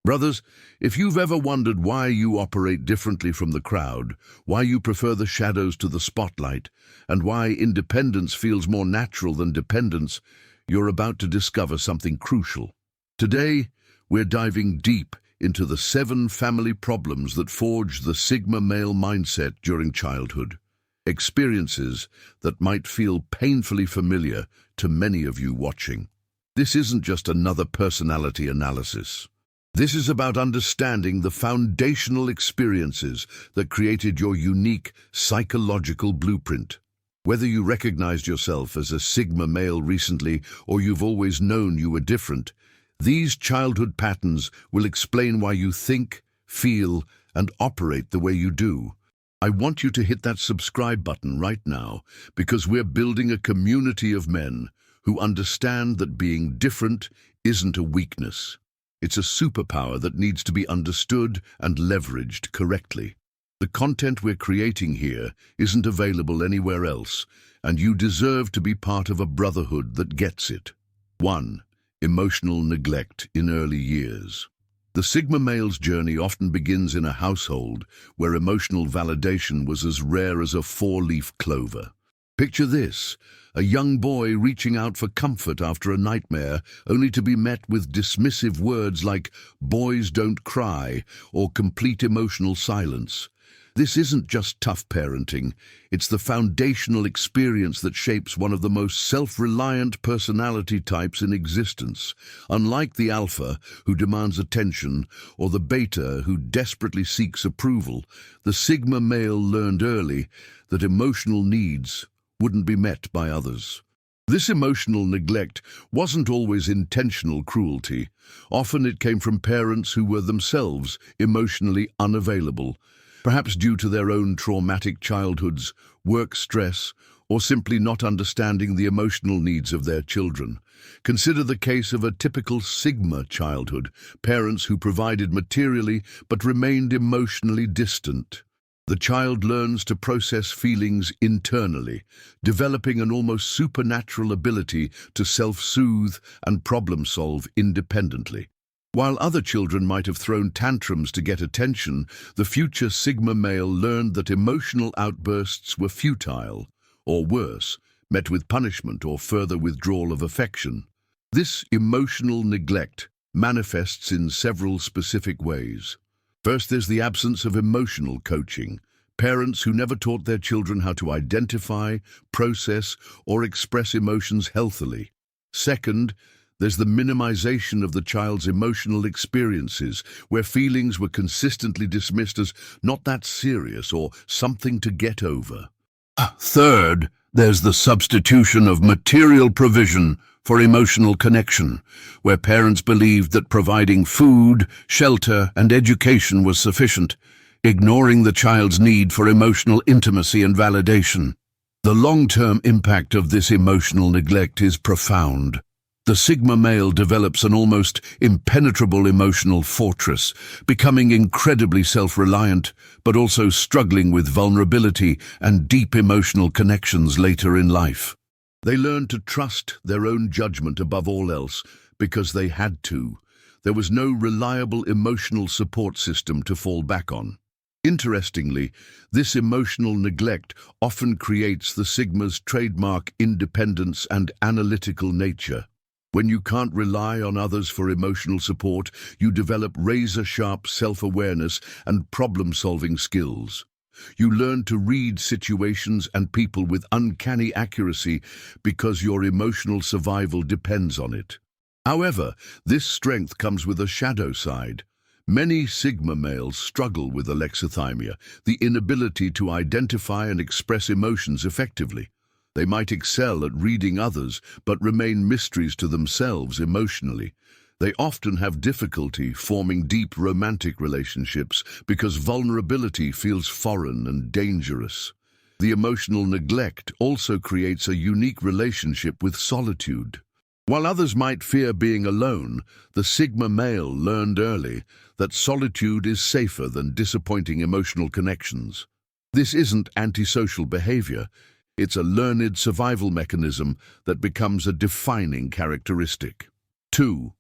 Brothers, if you've ever wondered why you operate differently from the crowd, why you prefer the shadows to the spotlight, and why independence feels more natural than dependence, you're about to discover something crucial. Today, we're diving deep into the 7 family problems that forge the Sigma male mindset during childhood. Experiences that might feel painfully familiar to many of you watching. This isn't just another personality analysis. This is about understanding the foundational experiences that created your unique psychological blueprint. Whether you recognized yourself as a Sigma male recently or you've always known you were different, these childhood patterns will explain why you think, feel, and operate the way you do. I want you to hit that subscribe button right now because we're building a community of men who understand that being different isn't a weakness. It's a superpower that needs to be understood and leveraged correctly. The content we're creating here isn't available anywhere else, and you deserve to be part of a brotherhood that gets it. 1. Emotional neglect in early years. The Sigma male's journey often begins in a household where emotional validation was as rare as a 4-leaf clover. Picture this, a young boy reaching out for comfort after a nightmare, only to be met with dismissive words like "boys don't cry" or complete emotional silence. This isn't just tough parenting, it's the foundational experience that shapes one of the most self-reliant personality types in existence. Unlike the alpha, who demands attention, or the beta, who desperately seeks approval, the Sigma male learned early that emotional needs wouldn't be met by others. This emotional neglect wasn't always intentional cruelty. Often it came from parents who were themselves emotionally unavailable, perhaps due to their own traumatic childhoods, work stress, or simply not understanding the emotional needs of their children. Consider the case of a typical Sigma childhood, parents who provided materially but remained emotionally distant. The child learns to process feelings internally, developing an almost supernatural ability to self-soothe and problem-solve independently. While other children might have thrown tantrums to get attention, the future Sigma male learned that emotional outbursts were futile, or worse, met with punishment or further withdrawal of affection. This emotional neglect manifests in several specific ways. First, there's the absence of emotional coaching. Parents who never taught their children how to identify, process, or express emotions healthily. Second, there's the minimization of the child's emotional experiences, where feelings were consistently dismissed as not that serious or something to get over. Third, there's the substitution of material provision for emotional connection, where parents believed that providing food, shelter, and education was sufficient, ignoring the child's need for emotional intimacy and validation. The long-term impact of this emotional neglect is profound. The Sigma male develops an almost impenetrable emotional fortress, becoming incredibly self-reliant, but also struggling with vulnerability and deep emotional connections later in life. They learn to trust their own judgment above all else because they had to. There was no reliable emotional support system to fall back on. Interestingly, this emotional neglect often creates the Sigma's trademark independence and analytical nature. When you can't rely on others for emotional support, you develop razor-sharp self-awareness and problem-solving skills. You learn to read situations and people with uncanny accuracy because your emotional survival depends on it. However, this strength comes with a shadow side. Many Sigma males struggle with alexithymia, the inability to identify and express emotions effectively. They might excel at reading others, but remain mysteries to themselves emotionally. They often have difficulty forming deep romantic relationships because vulnerability feels foreign and dangerous. The emotional neglect also creates a unique relationship with solitude. While others might fear being alone, the Sigma male learned early that solitude is safer than disappointing emotional connections. This isn't antisocial behavior. It's a learned survival mechanism that becomes a defining characteristic. 2.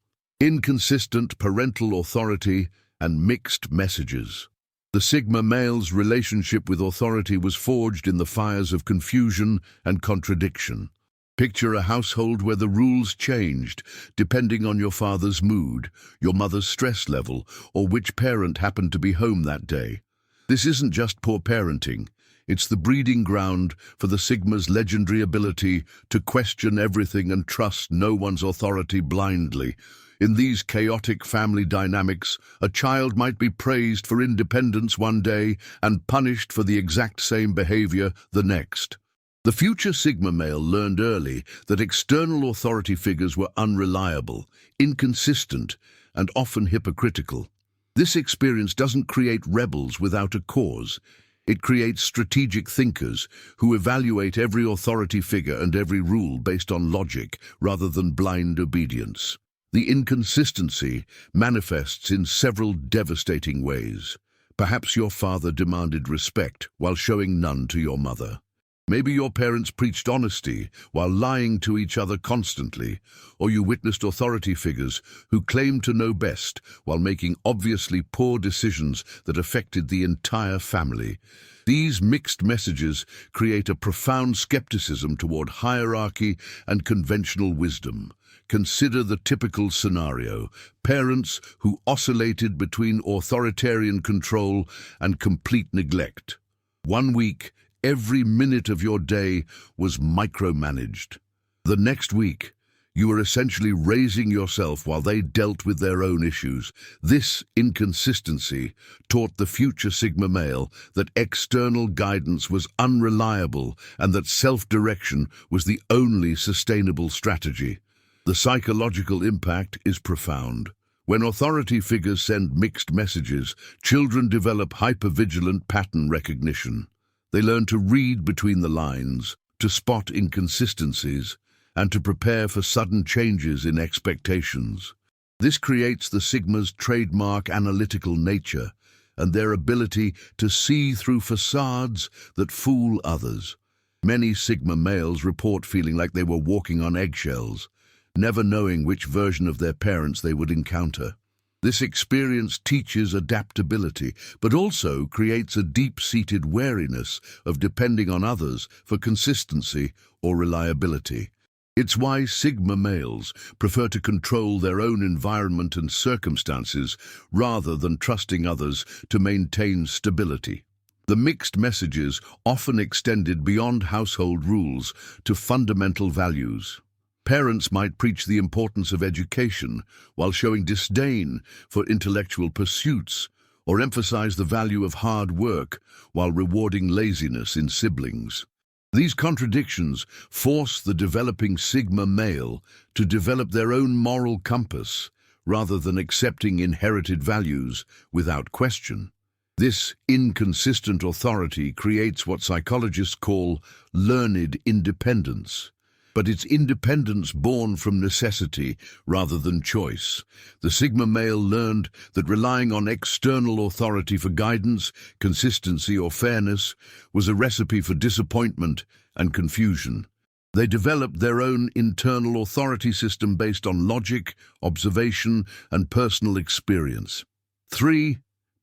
inconsistent parental authority, and mixed messages. The Sigma male's relationship with authority was forged in the fires of confusion and contradiction. Picture a household where the rules changed depending on your father's mood, your mother's stress level, or which parent happened to be home that day. This isn't just poor parenting. It's the breeding ground for the Sigma's legendary ability to question everything and trust no one's authority blindly. In these chaotic family dynamics, a child might be praised for independence one day and punished for the exact same behavior the next. The future Sigma male learned early that external authority figures were unreliable, inconsistent, and often hypocritical. This experience doesn't create rebels without a cause. It creates strategic thinkers who evaluate every authority figure and every rule based on logic rather than blind obedience. The inconsistency manifests in several devastating ways. Perhaps your father demanded respect while showing none to your mother. Maybe your parents preached honesty while lying to each other constantly, or you witnessed authority figures who claimed to know best while making obviously poor decisions that affected the entire family. These mixed messages create a profound skepticism toward hierarchy and conventional wisdom. Consider the typical scenario: parents who oscillated between authoritarian control and complete neglect. One week, every minute of your day was micromanaged. The next week, you were essentially raising yourself while they dealt with their own issues. This inconsistency taught the future Sigma male that external guidance was unreliable and that self-direction was the only sustainable strategy. The psychological impact is profound. When authority figures send mixed messages, children develop hypervigilant pattern recognition. They learn to read between the lines, to spot inconsistencies, and to prepare for sudden changes in expectations. This creates the Sigma's trademark analytical nature and their ability to see through facades that fool others. Many Sigma males report feeling like they were walking on eggshells, never knowing which version of their parents they would encounter. This experience teaches adaptability, but also creates a deep-seated wariness of depending on others for consistency or reliability. It's why Sigma males prefer to control their own environment and circumstances rather than trusting others to maintain stability. The mixed messages often extended beyond household rules to fundamental values. Parents might preach the importance of education while showing disdain for intellectual pursuits, or emphasize the value of hard work while rewarding laziness in siblings. These contradictions force the developing Sigma male to develop their own moral compass rather than accepting inherited values without question. This inconsistent authority creates what psychologists call learned independence. But it's independence born from necessity rather than choice. The Sigma male learned that relying on external authority for guidance, consistency, or fairness was a recipe for disappointment and confusion. They developed their own internal authority system based on logic, observation, and personal experience. 3.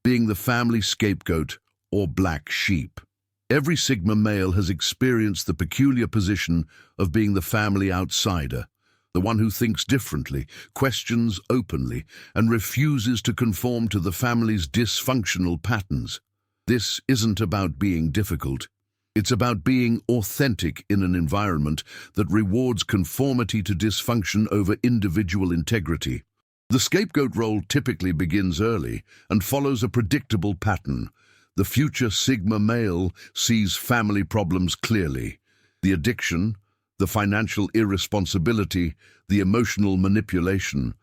Being the family scapegoat or black sheep. Every Sigma male has experienced the peculiar position of being the family outsider, the one who thinks differently, questions openly, and refuses to conform to the family's dysfunctional patterns. This isn't about being difficult. It's about being authentic in an environment that rewards conformity to dysfunction over individual integrity. The scapegoat role typically begins early and follows a predictable pattern. The future Sigma male sees family problems clearly: the addiction, the financial irresponsibility, the emotional manipulation,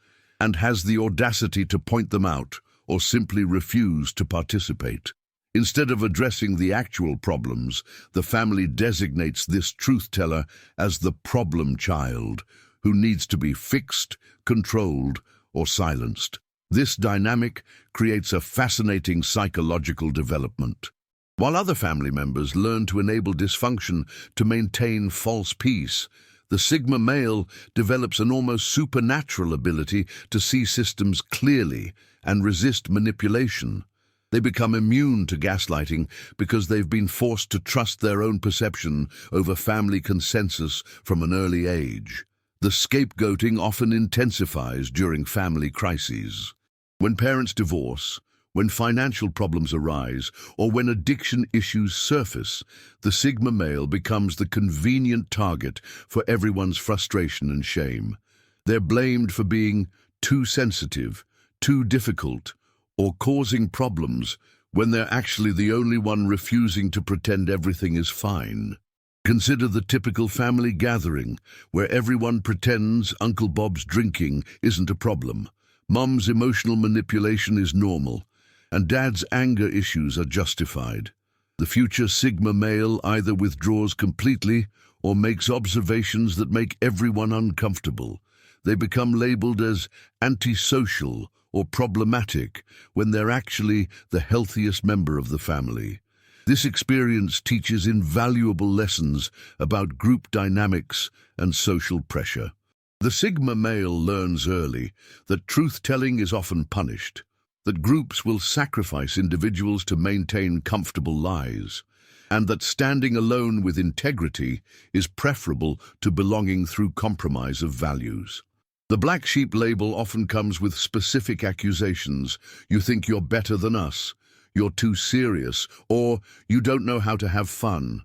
and has the audacity to point them out or simply refuse to participate. Instead of addressing the actual problems, the family designates this truth-teller as the problem child, who needs to be fixed, controlled, or silenced. This dynamic creates a fascinating psychological development. While other family members learn to enable dysfunction to maintain false peace, The Sigma male develops an almost supernatural ability to see systems clearly and resist manipulation. They become immune to gaslighting because they've been forced to trust their own perception over family consensus from an early age. The scapegoating often intensifies during family crises. When parents divorce, when financial problems arise, or when addiction issues surface, the Sigma male becomes the convenient target for everyone's frustration and shame. They're blamed for being too sensitive, too difficult, or causing problems when they're actually the only one refusing to pretend everything is fine. Consider the typical family gathering where everyone pretends Uncle Bob's drinking isn't a problem, Mum's emotional manipulation is normal, and Dad's anger issues are justified. The future Sigma male either withdraws completely or makes observations that make everyone uncomfortable. They become labeled as antisocial or problematic when they're actually the healthiest member of the family. This experience teaches invaluable lessons about group dynamics and social pressure. The Sigma male learns early that truth-telling is often punished, that groups will sacrifice individuals to maintain comfortable lies, and that standing alone with integrity is preferable to belonging through compromise of values. The black sheep label often comes with specific accusations. You think you're better than us, you're too serious, or you don't know how to have fun.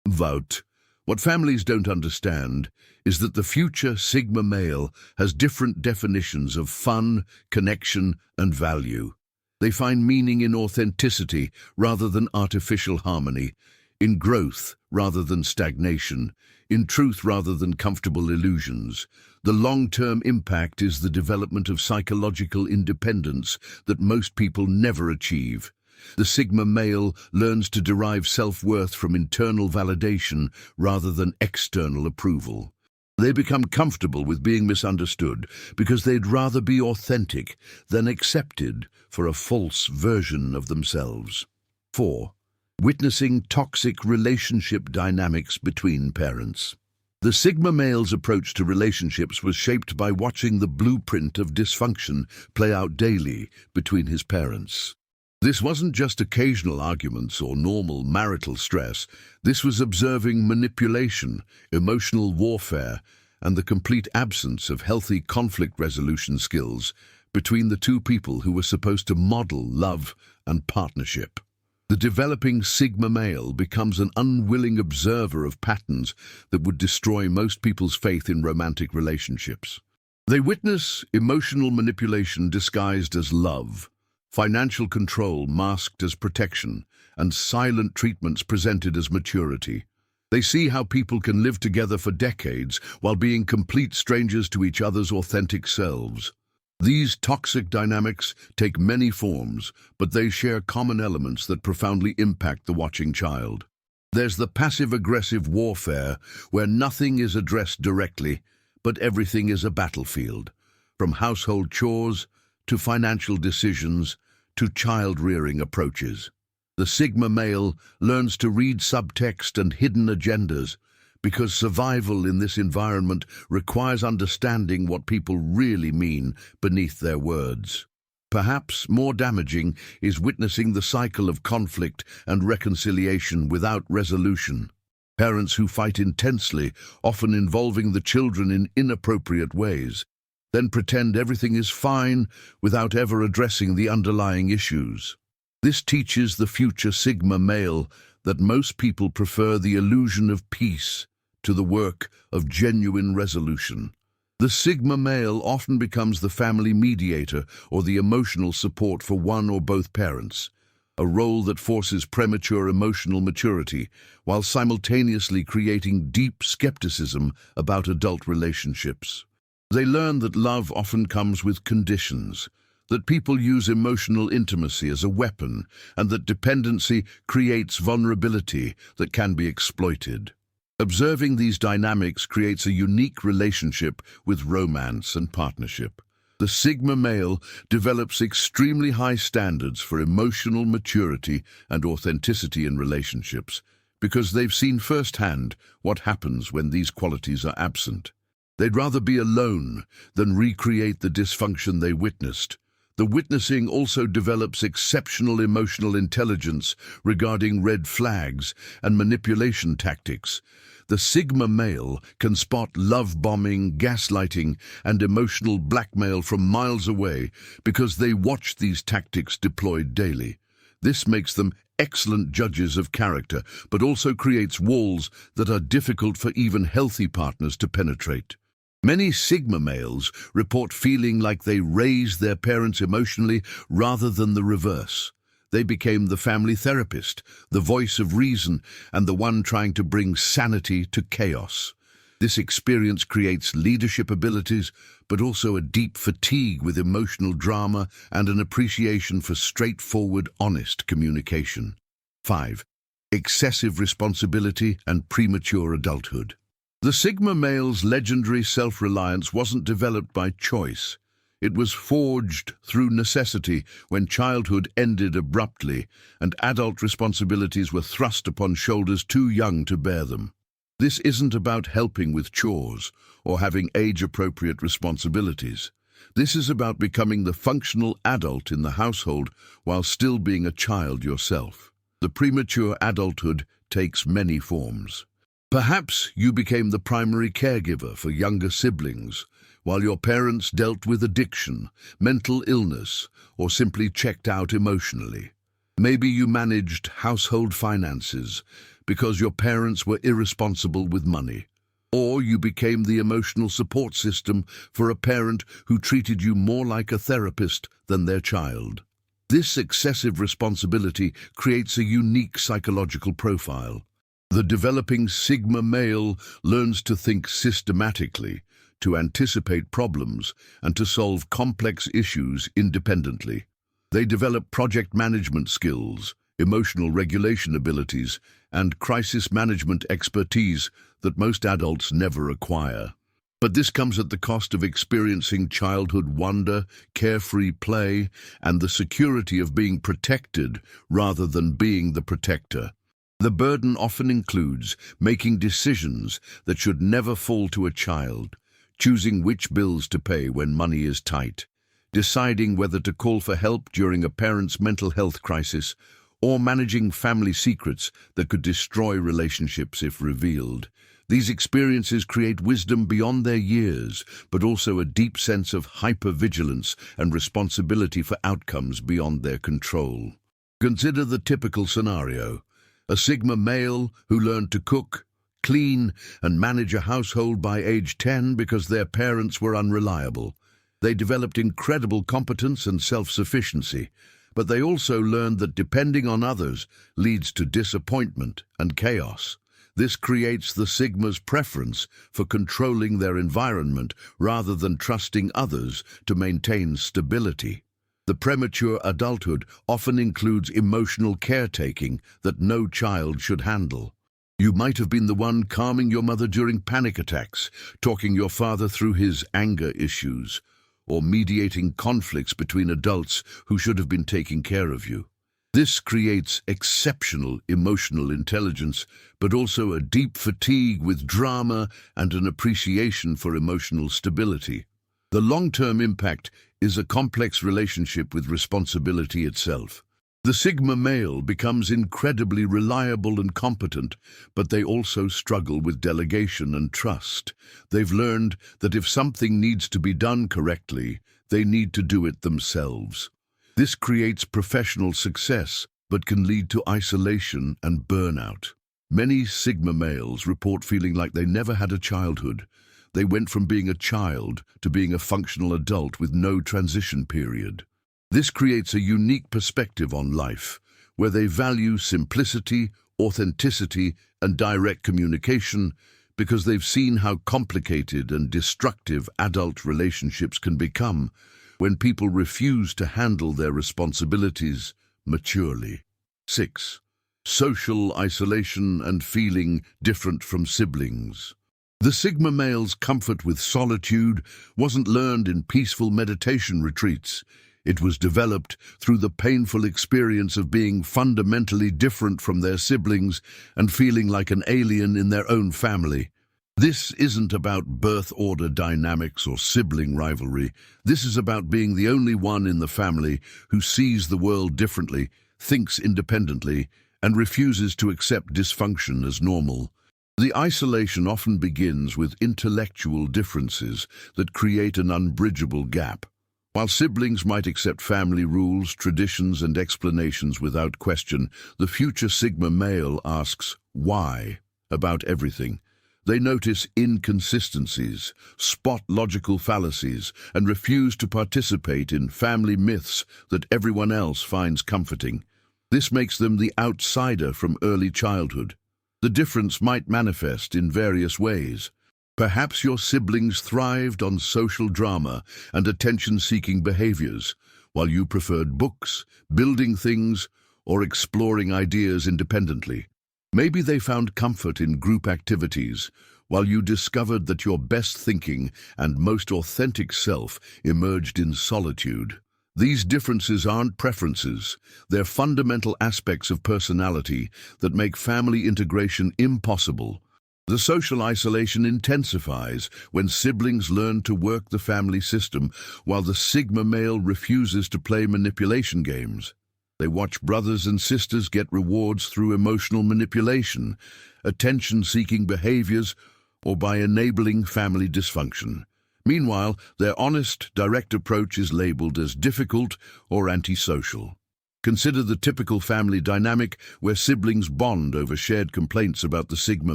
Vote. What families don't understand is that the future Sigma male has different definitions of fun, connection, and value. They find meaning in authenticity rather than artificial harmony, in growth rather than stagnation, in truth rather than comfortable illusions. The long-term impact is the development of psychological independence that most people never achieve. The Sigma male learns to derive self-worth from internal validation rather than external approval. They become comfortable with being misunderstood because they'd rather be authentic than accepted for a false version of themselves. 4. Witnessing toxic relationship dynamics between parents. The Sigma male's approach to relationships was shaped by watching the blueprint of dysfunction play out daily between his parents. This wasn't just occasional arguments or normal marital stress. This was observing manipulation, emotional warfare, and the complete absence of healthy conflict resolution skills between the two people who were supposed to model love and partnership. The developing Sigma male becomes an unwilling observer of patterns that would destroy most people's faith in romantic relationships. They witness emotional manipulation disguised as love, financial control masked as protection, and silent treatments presented as maturity. They see how people can live together for decades while being complete strangers to each other's authentic selves. These toxic dynamics take many forms, but they share common elements that profoundly impact the watching child. There's the passive-aggressive warfare, where nothing is addressed directly, but everything is a battlefield, from household chores to financial decisions to child-rearing approaches. The Sigma male learns to read subtext and hidden agendas because survival in this environment requires understanding what people really mean beneath their words. Perhaps more damaging is witnessing the cycle of conflict and reconciliation without resolution. Parents who fight intensely, often involving the children in inappropriate ways, then pretend everything is fine without ever addressing the underlying issues. This teaches the future Sigma male that most people prefer the illusion of peace to the work of genuine resolution. The Sigma male often becomes the family mediator or the emotional support for one or both parents, a role that forces premature emotional maturity while simultaneously creating deep skepticism about adult relationships. They learn that love often comes with conditions, that people use emotional intimacy as a weapon, and that dependency creates vulnerability that can be exploited. Observing these dynamics creates a unique relationship with romance and partnership. The Sigma male develops extremely high standards for emotional maturity and authenticity in relationships because they've seen firsthand what happens when these qualities are absent. They'd rather be alone than recreate the dysfunction they witnessed. The witnessing also develops exceptional emotional intelligence regarding red flags and manipulation tactics. The Sigma male can spot love bombing, gaslighting, and emotional blackmail from miles away because they watch these tactics deployed daily. This makes them excellent judges of character, but also creates walls that are difficult for even healthy partners to penetrate. Many Sigma males report feeling like they raised their parents emotionally rather than the reverse. They became the family therapist, the voice of reason, and the one trying to bring sanity to chaos. This experience creates leadership abilities, but also a deep fatigue with emotional drama and an appreciation for straightforward, honest communication. 5. Excessive responsibility and premature adulthood. The Sigma male's legendary self-reliance wasn't developed by choice. It was forged through necessity when childhood ended abruptly and adult responsibilities were thrust upon shoulders too young to bear them. This isn't about helping with chores or having age-appropriate responsibilities. This is about becoming the functional adult in the household while still being a child yourself. The premature adulthood takes many forms. Perhaps you became the primary caregiver for younger siblings, while your parents dealt with addiction, mental illness, or simply checked out emotionally. Maybe you managed household finances because your parents were irresponsible with money. Or you became the emotional support system for a parent who treated you more like a therapist than their child. This excessive responsibility creates a unique psychological profile. The developing Sigma male learns to think systematically, to anticipate problems, and to solve complex issues independently. They develop project management skills, emotional regulation abilities, and crisis management expertise that most adults never acquire. But this comes at the cost of experiencing childhood wonder, carefree play, and the security of being protected rather than being the protector. The burden often includes making decisions that should never fall to a child, choosing which bills to pay when money is tight, deciding whether to call for help during a parent's mental health crisis, or managing family secrets that could destroy relationships if revealed. These experiences create wisdom beyond their years, but also a deep sense of hypervigilance and responsibility for outcomes beyond their control. Consider the typical scenario. A Sigma male who learned to cook, clean, and manage a household by age 10 because their parents were unreliable. They developed incredible competence and self-sufficiency, but they also learned that depending on others leads to disappointment and chaos. This creates the Sigma's preference for controlling their environment rather than trusting others to maintain stability. The premature adulthood often includes emotional caretaking that no child should handle. You might have been the one calming your mother during panic attacks, talking your father through his anger issues, or mediating conflicts between adults who should have been taking care of you. This creates exceptional emotional intelligence, but also a deep fatigue with drama and an appreciation for emotional stability. The long-term impact is a complex relationship with responsibility itself. The Sigma male becomes incredibly reliable and competent, but they also struggle with delegation and trust. They've learned that if something needs to be done correctly, they need to do it themselves. This creates professional success, but can lead to isolation and burnout. Many Sigma males report feeling like they never had a childhood. They went from being a child to being a functional adult with no transition period. This creates a unique perspective on life, where they value simplicity, authenticity, and direct communication because they've seen how complicated and destructive adult relationships can become when people refuse to handle their responsibilities maturely. 6. Social isolation and feeling different from siblings. The Sigma male's comfort with solitude wasn't learned in peaceful meditation retreats. It was developed through the painful experience of being fundamentally different from their siblings and feeling like an alien in their own family. This isn't about birth order dynamics or sibling rivalry. This is about being the only one in the family who sees the world differently, thinks independently, and refuses to accept dysfunction as normal. The isolation often begins with intellectual differences that create an unbridgeable gap. While siblings might accept family rules, traditions, and explanations without question, the future Sigma male asks why about everything. They notice inconsistencies, spot logical fallacies, and refuse to participate in family myths that everyone else finds comforting. This makes them the outsider from early childhood. The difference might manifest in various ways. Perhaps your siblings thrived on social drama and attention-seeking behaviors, while you preferred books, building things, or exploring ideas independently. Maybe they found comfort in group activities, while you discovered that your best thinking and most authentic self emerged in solitude. These differences aren't preferences, they're fundamental aspects of personality that make family integration impossible. The social isolation intensifies when siblings learn to work the family system, while the Sigma male refuses to play manipulation games. They watch brothers and sisters get rewards through emotional manipulation, attention-seeking behaviors, or by enabling family dysfunction. Meanwhile, their honest, direct approach is labeled as difficult or antisocial. Consider the typical family dynamic where siblings bond over shared complaints about the Sigma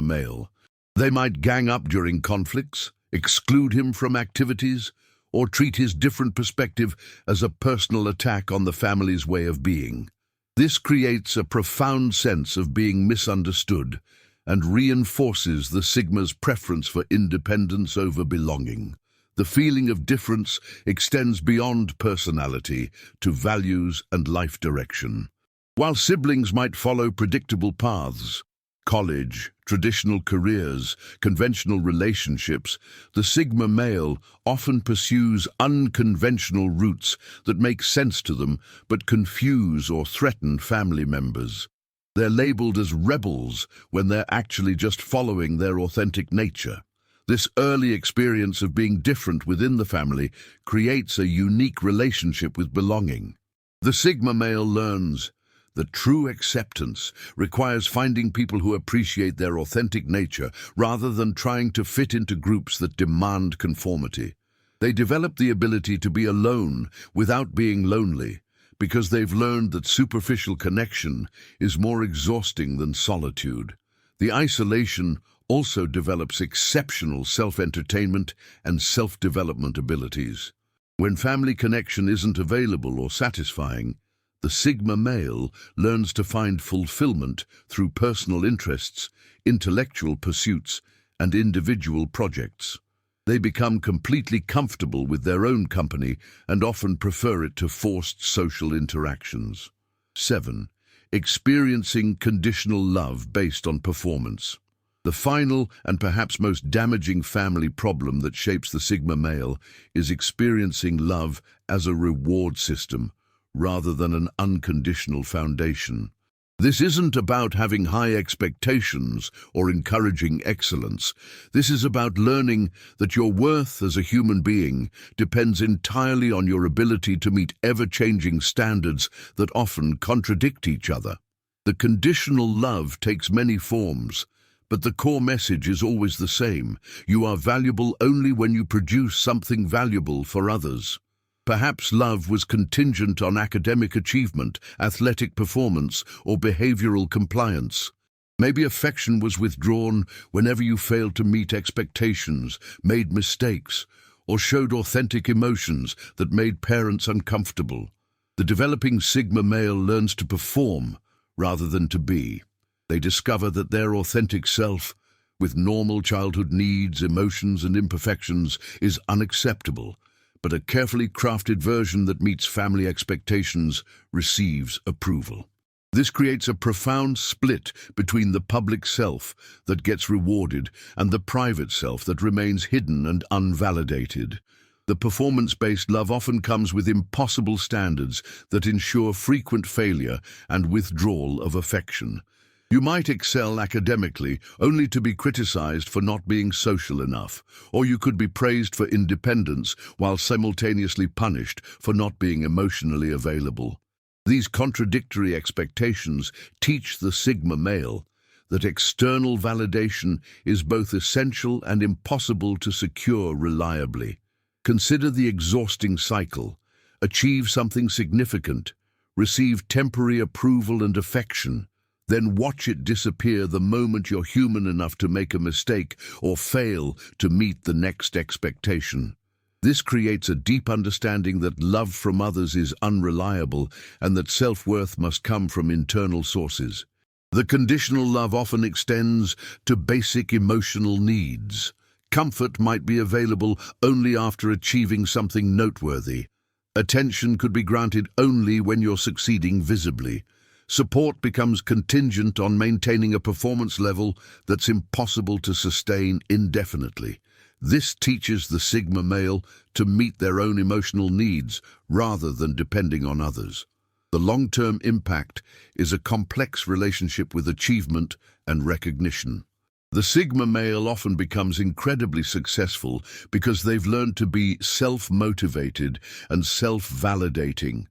male. They might gang up during conflicts, exclude him from activities, or treat his different perspective as a personal attack on the family's way of being. This creates a profound sense of being misunderstood and reinforces the Sigma's preference for independence over belonging. The feeling of difference extends beyond personality to values and life direction. While siblings might follow predictable paths, college, traditional careers, conventional relationships, the Sigma male often pursues unconventional routes that make sense to them but confuse or threaten family members. They're labeled as rebels when they're actually just following their authentic nature. This early experience of being different within the family creates a unique relationship with belonging. The Sigma male learns that true acceptance requires finding people who appreciate their authentic nature rather than trying to fit into groups that demand conformity. They develop the ability to be alone without being lonely because they've learned that superficial connection is more exhausting than solitude. The isolation also develops exceptional self-entertainment and self-development abilities. When family connection isn't available or satisfying, the Sigma male learns to find fulfillment through personal interests, intellectual pursuits, and individual projects. They become completely comfortable with their own company and often prefer it to forced social interactions. 7. Experiencing conditional love based on performance. The final and perhaps most damaging family problem that shapes the Sigma male is experiencing love as a reward system rather than an unconditional foundation. This isn't about having high expectations or encouraging excellence. This is about learning that your worth as a human being depends entirely on your ability to meet ever-changing standards that often contradict each other. The conditional love takes many forms, but the core message is always the same. You are valuable only when you produce something valuable for others. Perhaps love was contingent on academic achievement, athletic performance, or behavioral compliance. Maybe affection was withdrawn whenever you failed to meet expectations, made mistakes, or showed authentic emotions that made parents uncomfortable. The developing Sigma male learns to perform rather than to be. They discover that their authentic self, with normal childhood needs, emotions, and imperfections, is unacceptable. But a carefully crafted version that meets family expectations receives approval. This creates a profound split between the public self that gets rewarded and the private self that remains hidden and unvalidated. The performance-based love often comes with impossible standards that ensure frequent failure and withdrawal of affection. You might excel academically only to be criticized for not being social enough, or you could be praised for independence while simultaneously punished for not being emotionally available. These contradictory expectations teach the Sigma male that external validation is both essential and impossible to secure reliably. Consider the exhausting cycle. Achieve something significant, receive temporary approval and affection, then watch it disappear the moment you're human enough to make a mistake or fail to meet the next expectation. This creates a deep understanding that love from others is unreliable and that self-worth must come from internal sources. The conditional love often extends to basic emotional needs. Comfort might be available only after achieving something noteworthy. Attention could be granted only when you're succeeding visibly. Support becomes contingent on maintaining a performance level that's impossible to sustain indefinitely. This teaches the Sigma male to meet their own emotional needs rather than depending on others. The long-term impact is a complex relationship with achievement and recognition. The Sigma male often becomes incredibly successful because they've learned to be self-motivated and self-validating.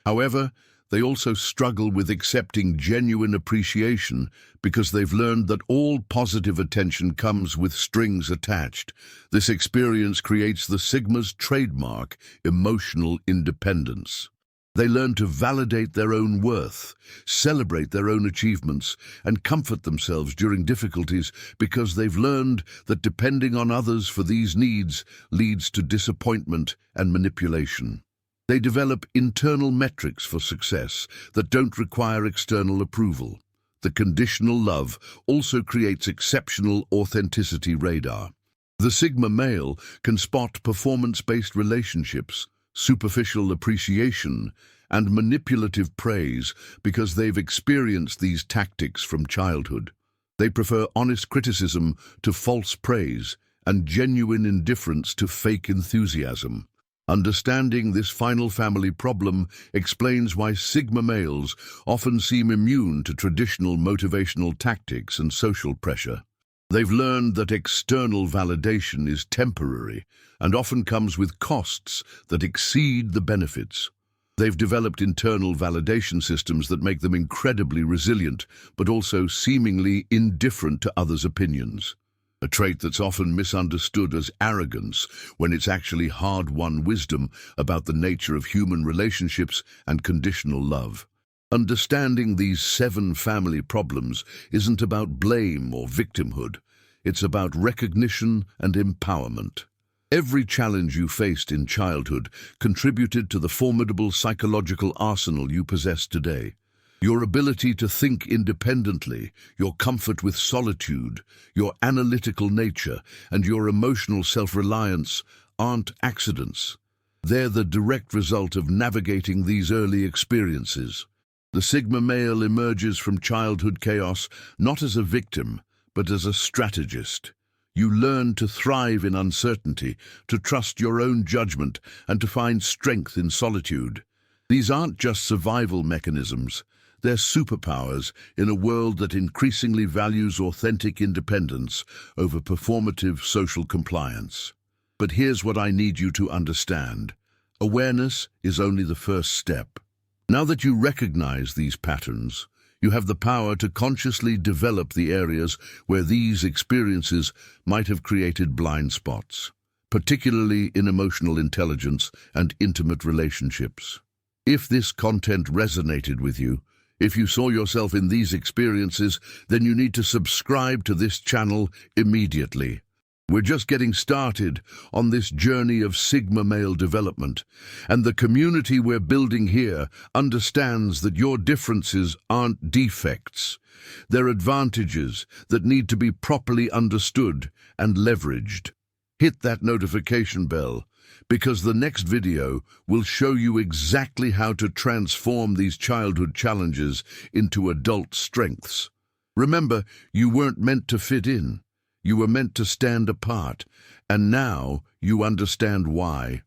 However, they also struggle with accepting genuine appreciation because they've learned that all positive attention comes with strings attached. This experience creates the Sigma's trademark, emotional independence. They learn to validate their own worth, celebrate their own achievements, and comfort themselves during difficulties because they've learned that depending on others for these needs leads to disappointment and manipulation. They develop internal metrics for success that don't require external approval. The conditional love also creates exceptional authenticity radar. The Sigma male can spot performance-based relationships, superficial appreciation, and manipulative praise because they've experienced these tactics from childhood. They prefer honest criticism to false praise and genuine indifference to fake enthusiasm. Understanding this final family problem explains why Sigma males often seem immune to traditional motivational tactics and social pressure. They've learned that external validation is temporary and often comes with costs that exceed the benefits. They've developed internal validation systems that make them incredibly resilient, but also seemingly indifferent to others' opinions. A trait that's often misunderstood as arrogance when it's actually hard-won wisdom about the nature of human relationships and conditional love. Understanding these 7 family problems isn't about blame or victimhood. It's about recognition and empowerment. Every challenge you faced in childhood contributed to the formidable psychological arsenal you possess today. Your ability to think independently, your comfort with solitude, your analytical nature, and your emotional self-reliance aren't accidents. They're the direct result of navigating these early experiences. The Sigma male emerges from childhood chaos not as a victim, but as a strategist. You learn to thrive in uncertainty, to trust your own judgment, and to find strength in solitude. These aren't just survival mechanisms. They're superpowers in a world that increasingly values authentic independence over performative social compliance. But here's what I need you to understand. Awareness is only the first step. Now that you recognize these patterns, you have the power to consciously develop the areas where these experiences might have created blind spots, particularly in emotional intelligence and intimate relationships. If this content resonated with you, if you saw yourself in these experiences, then you need to subscribe to this channel immediately. We're just getting started on this journey of Sigma male development, and the community we're building here understands that your differences aren't defects. They're advantages that need to be properly understood and leveraged. Hit that notification bell, because the next video will show you exactly how to transform these childhood challenges into adult strengths. Remember, you weren't meant to fit in. You were meant to stand apart, and now you understand why.